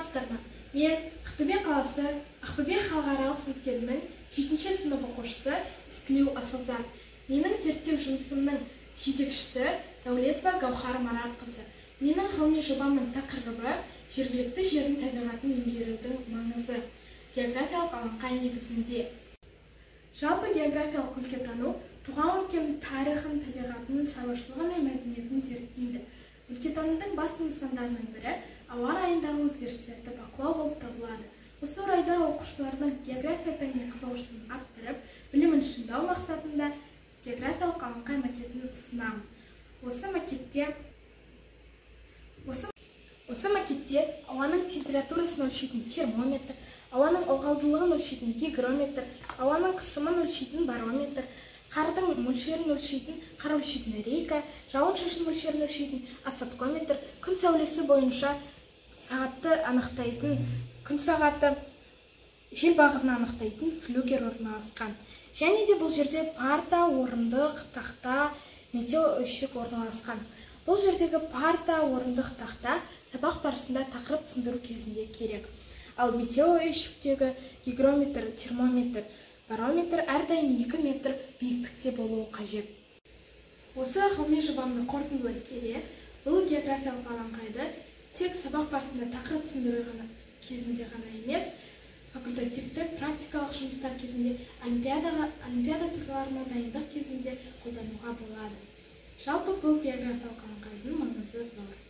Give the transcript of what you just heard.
саламатсыздар ма? Мен Ақтөбе қаласы Ақбөбек халықаралық мектебінің 7-ші сынып оқушысы Істілеу Асылзат. Менің зерттеу жұмысымның жетекшісі Дәулетова Гаухар Маратқызы. Менің ғылыми жобамның тақырыбы жергілікті жердің табиғатын меңгерудің маңызы. Географиялық алаңқай негізінде. Жалпы географиялық өлкетану туған өлкенің тарихын, табиғатын, шаруашылығы мен мәдениетін зерттейді. Өлкетанудың басты нысандарының бірі ауа райындағы өзгерістерді бақылау болып табылады. Осы орайда оқушылардың география пәніне қызығушылығын арттырып, білімін шыңдау мақсатында географиялық алаңқай макетін ұсынамын. Осы макетте ауаның температурасын өлшейтін термометр, ауаның ылғалдылығын өлшейтін гигрометр, ауаның қысымын өлшейтін барометр, қардың мөлшерін өлшейтін қар өлшейтін рейка, жауын-шашын мөлшерін өлшейтін осадкометр, күн сәулесі бойынша сағатты анықтайтын күн сағаты, жел бағытын анықтайтын флюгер орналасқан. Және де бұл жерде парта, орындық, тақта, метеоүйшік орналасқан. Бұл жердегі парта, орындық, тақта сабақ барысында тақырып түсіндіру кезінде керек. Ал метеоүйшіктегі гигрометр, термометр, барометр әрдайым 2 метр биіктікте болуы қажет. Осы ғылыми жобамды қорытындылай келе, бұл географиялық алаңқайды тек сабақ барысында тақырып түсіндіру кезінде ғана емес, факультативті практикалық жұмыстар кезінде, олимпиада турларына дайындық кезінде қолдануға болады. Жалпы бұл географиялық алаңқайдың маңызы зор.